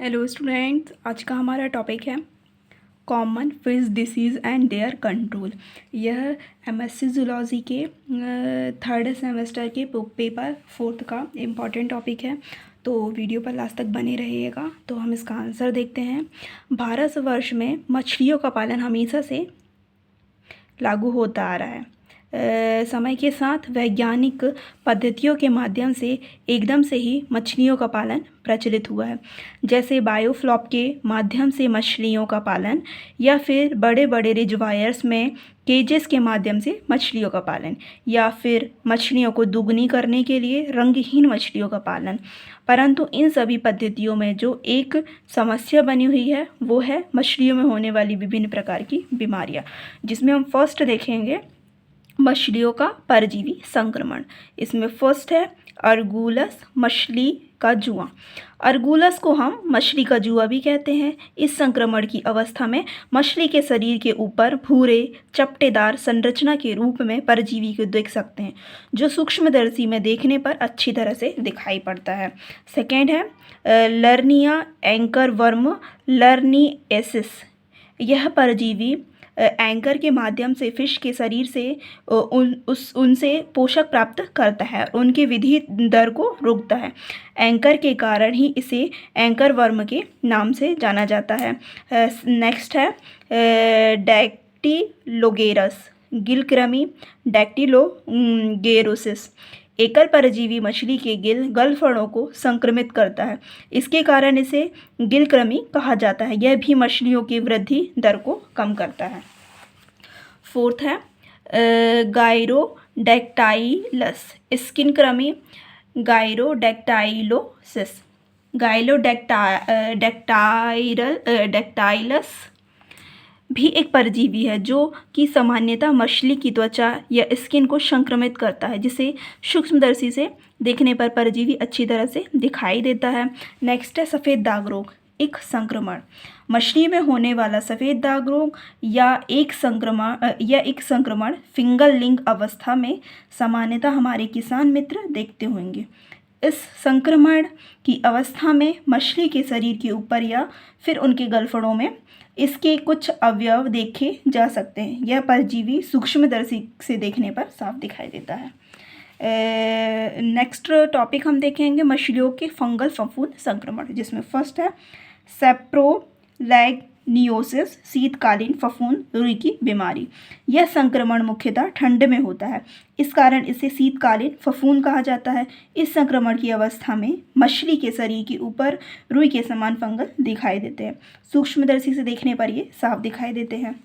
Hello students, आज का हमारा टॉपिक है common fish disease and their control. यह एमएससी जूलॉजी के थर्ड सेमेस्टर के बुक पेपर 4 का इम्पॉर्टेंट टॉपिक है। तो वीडियो पर लास्ट तक बने रहिएगा। तो हम इसका आंसर देखते हैं। भारतवर्ष में मछलियों का पालन हमेशा से लागू होता आ रहा है। समय के साथ वैज्ञानिक पद्धतियों के माध्यम से एकदम से ही मछलियों का पालन प्रचलित हुआ है, जैसे बायोफ्लॉप के माध्यम से मछलियों का पालन, या फिर बड़े बड़े रिजर्वायर्स में केजेस के माध्यम से मछलियों का पालन, या फिर मछलियों को दुगनी करने के लिए रंगहीन मछलियों का पालन। परंतु इन सभी पद्धतियों में जो एक समस्या बनी हुई है वो है मछलियों में होने वाली विभिन्न प्रकार की बीमारियां, जिसमें हम फर्स्ट देखेंगे मछलियों का परजीवी संक्रमण। इसमें फर्स्ट है अर्गुलस मछली का जुआ। अर्गुलस को हम मछली का जुआ भी कहते हैं। इस संक्रमण की अवस्था में मछली के शरीर के ऊपर भूरे चपटेदार संरचना के रूप में परजीवी को देख सकते हैं, जो सूक्ष्मदर्शी में देखने पर अच्छी तरह से दिखाई पड़ता है। सेकेंड है लर्निया एंकर वर्म लर्निएसिस। यह परजीवी एंकर के माध्यम से फिश के शरीर से उनसे पोषक प्राप्त करता है, उनकी वृद्धि दर को रोकता है। एंकर के कारण ही इसे एंकर वर्म के नाम से जाना जाता है। नेक्स्ट है डैक्टिलोगेरस गिलकृमि डैक्टिलोगेरोसिस। एकल परजीवी मछली के गलफड़ों को संक्रमित करता है, इसके कारण इसे गिलकृमि कहा जाता है। यह भी मछलियों की वृद्धि दर को कम करता है। फोर्थ है गायरोडैक्टाइलस स्किन कृमि गायरोडैक्टाइलोसिस। गायरोडैक्टाइलस भी एक परजीवी है जो कि सामान्यतः मछली की त्वचा या स्किन को संक्रमित करता है, जिसे सूक्ष्मदर्शी से देखने पर परजीवी अच्छी तरह से दिखाई देता है। नेक्स्ट है सफ़ेद दाग रोग एक संक्रमण। मछली में होने वाला सफ़ेद दाग रोग या एक संक्रमण फिंगर लिंग अवस्था में सामान्यतः हमारे किसान मित्र देखते होंगे। इस संक्रमण की अवस्था में मछली के शरीर के ऊपर या फिर उनके गलफड़ों में इसके कुछ अवयव देखे जा सकते हैं। यह परजीवी सूक्ष्मदर्शी से देखने पर साफ दिखाई देता है। नेक्स्ट टॉपिक हम देखेंगे मछलियों के फंगल फफूंद संक्रमण, जिसमें फर्स्ट है सेप्रोलैग्नियोसिस शीतकालीन फफूंद रुई की बीमारी। यह संक्रमण मुख्यतः ठंड में होता है, इस कारण इसे शीतकालीन फफूंद कहा जाता है। इस संक्रमण की अवस्था में मछली के शरीर के ऊपर रुई के समान फंगल दिखाई देते हैं, सूक्ष्मदर्शी से देखने पर ये साफ दिखाई देते हैं।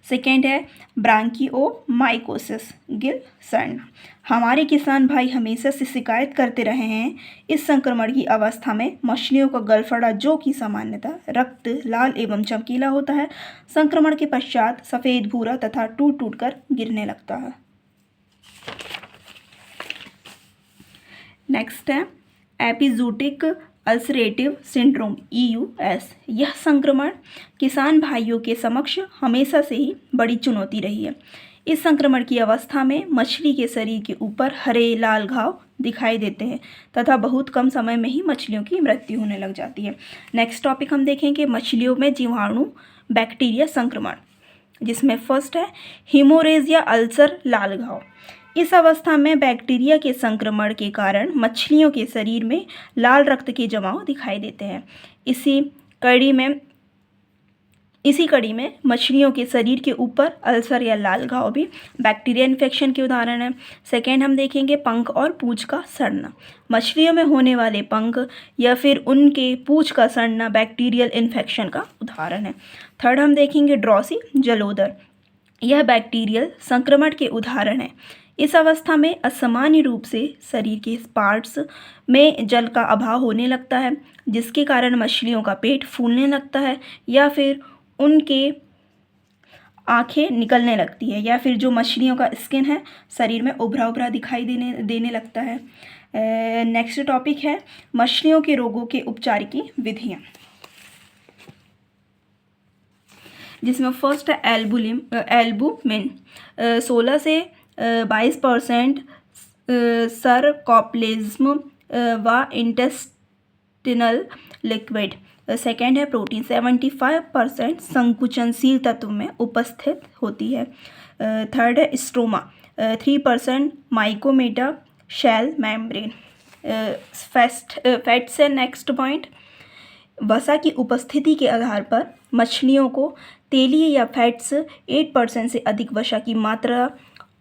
सेकेंड है ब्रांकियोमाइकोसिस गिल सड़न। हमारे किसान भाई हमेशा से शिकायत करते रहे हैं। इस संक्रमण की अवस्था में मछलियों का गलफड़ा, जो कि सामान्यतः रक्त लाल एवं चमकीला होता है, संक्रमण के पश्चात सफ़ेद भूरा तथा टूट टूट कर गिरने लगता है। नेक्स्ट है एपिजूटिक अल्सरेटिव सिंड्रोम EUS। यह संक्रमण किसान भाइयों के समक्ष हमेशा से ही बड़ी चुनौती रही है। इस संक्रमण की अवस्था में मछली के शरीर के ऊपर हरे लाल घाव दिखाई देते हैं तथा बहुत कम समय में ही मछलियों की मृत्यु होने लग जाती है। नेक्स्ट टॉपिक हम देखेंगे मछलियों में जीवाणु बैक्टीरिया संक्रमण, जिसमें फर्स्ट है हीमोरेजिया अल्सर लाल घाव। इस अवस्था में बैक्टीरिया के संक्रमण के कारण मछलियों के शरीर में लाल रक्त के जमाव दिखाई देते हैं। इसी कड़ी में मछलियों के शरीर के ऊपर अल्सर या लाल घाव भी बैक्टीरिया इन्फेक्शन के उदाहरण है। सेकेंड हम देखेंगे पंख और पूंछ का सड़ना। मछलियों में होने वाले पंख या फिर उनके पूंछ का सड़ना बैक्टीरियल इन्फेक्शन का उदाहरण है। थर्ड हम देखेंगे ड्रॉसी जलोदर। यह बैक्टीरियल संक्रमण के उदाहरण है। इस अवस्था में असामान्य रूप से शरीर के पार्ट्स में जल का अभाव होने लगता है, जिसके कारण मछलियों का पेट फूलने लगता है या फिर उनके आंखें निकलने लगती है, या फिर जो मछलियों का स्किन है शरीर में उभरा उभरा दिखाई देने लगता है। नेक्स्ट टॉपिक है मछलियों के रोगों के उपचार की विधियाँ, जिसमें फर्स्ट है एल्बुमिन 16 से 22% सरकोप्लाज्म व इंटेस्टिनल लिक्विड। सेकेंड है प्रोटीन, 75% संकुचनशील तत्व में उपस्थित होती है। थर्ड है स्ट्रोमा, 3% माइकोमेटा शेल मेम्ब्रेन। फैट्स है नेक्स्ट पॉइंट। वसा की उपस्थिति के आधार पर मछलियों को तेलीय या फैट्स 8% से अधिक वसा की मात्रा,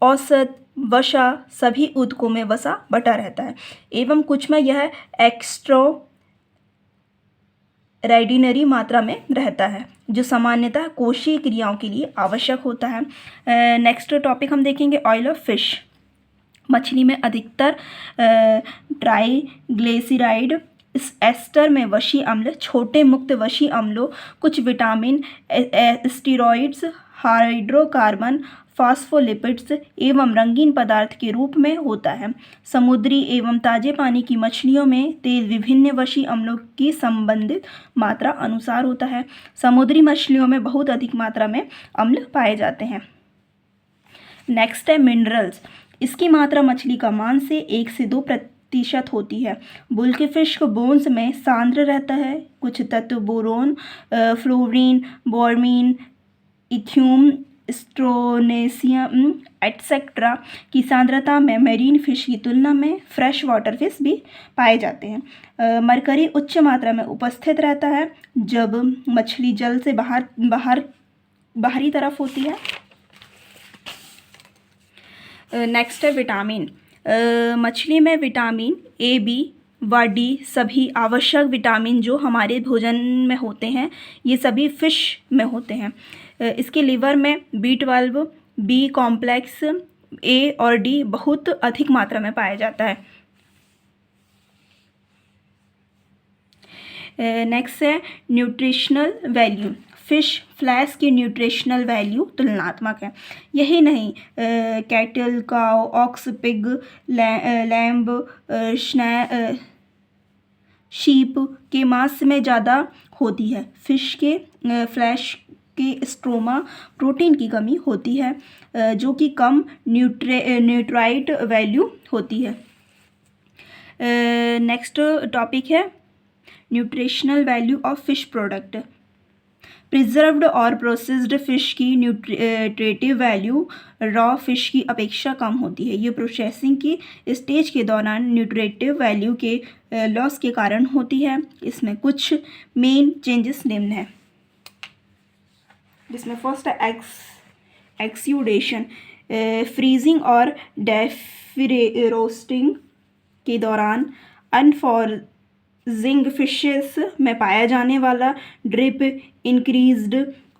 औसत वसा सभी ऊतकों में वसा बटा रहता है एवं कुछ में यह एक्स्ट्रा रेडिनरी मात्रा में रहता है जो सामान्यतः कोशीय क्रियाओं के लिए आवश्यक होता है। नेक्स्ट टॉपिक हम देखेंगे ऑयल ऑफ फिश। मछली में अधिकतर ट्राइग्लिसराइड, एस्टर में वशी अम्ल, छोटे मुक्त वशी अम्लों, कुछ विटामिन, स्टेरॉइड्स, हाइड्रोकार्बन, फॉस्फोलिपिड्स एवं रंगीन पदार्थ के रूप में होता है। समुद्री एवं ताजे पानी की मछलियों में तेल विभिन्न वशी अम्लों की संबंधित मात्रा अनुसार होता है। समुद्री मछलियों में बहुत अधिक मात्रा में अम्ल पाए जाते हैं। नेक्स्ट है मिनरल्स। इसकी मात्रा मछली का मांस से 1 से 2% होती है। बुल्क फिश को बोन्स में सांद्र रहता है। कुछ तत्व बोरोन, फ्लोरीन, बोरमीन, इथियम, स्ट्रोनेशियम एटसेट्रा की सांद्रता में मैरीन फिश की तुलना में फ्रेश वाटर फिश भी पाए जाते हैं। मरकरी उच्च मात्रा में उपस्थित रहता है जब मछली जल से बाहरी तरफ होती है। नेक्स्ट है विटामिन। मछली में विटामिन ए, बी व डी सभी आवश्यक विटामिन जो हमारे भोजन में होते हैं ये सभी फिश में होते हैं। इसके लिवर में B12, बी कॉम्प्लेक्स, ए और डी बहुत अधिक मात्रा में पाया जाता है। नेक्स्ट है न्यूट्रिशनल वैल्यू। फिश फ्लैश की न्यूट्रिशनल वैल्यू तुलनात्मक है। यही नहीं, cattle, cow, ox, pig, lamb, sheep के मांस में ज़्यादा होती है। फिश के फ्लैश के स्ट्रोमा प्रोटीन की कमी होती है जो कि कम न्यूट्राइट वैल्यू होती है। नेक्स्ट टॉपिक है nutritional value of fish product. Preserved और प्रोसेस्ड फिश की न्यूट्रिटिव वैल्यू रॉ फिश की अपेक्षा कम होती है। ये प्रोसेसिंग की स्टेज के दौरान न्यूट्रिटिव वैल्यू के लॉस के कारण होती है। इसमें कुछ मेन चेंजेस निम्न हैं, जिसमें फर्स्ट है एक्सुडेशन। फ्रीजिंग और डेफ्रोस्टिंग के दौरान अनफॉर्जिंग फिशेस में पाया जाने वाला ड्रिप इंक्रीज्ड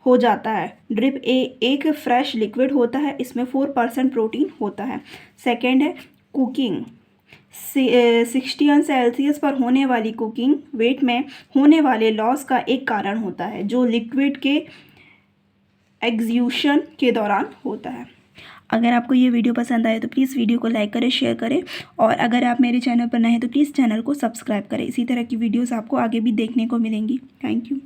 हो जाता है। ड्रिप एक फ्रेश लिक्विड होता है, इसमें 4% प्रोटीन होता है। सेकेंड है कुकिंग। 60 सेल्सियस पर होने वाली कुकिंग वेट में होने वाले लॉस का एक कारण होता है जो लिक्विड के एग्जीक्यूशन के दौरान होता है। अगर आपको ये वीडियो पसंद आए तो प्लीज़ वीडियो को लाइक करें, शेयर करें और अगर आप मेरे चैनल पर नए हैं तो प्लीज़ चैनल को सब्सक्राइब करें। इसी तरह की वीडियोस आपको आगे भी देखने को मिलेंगी। Thank you.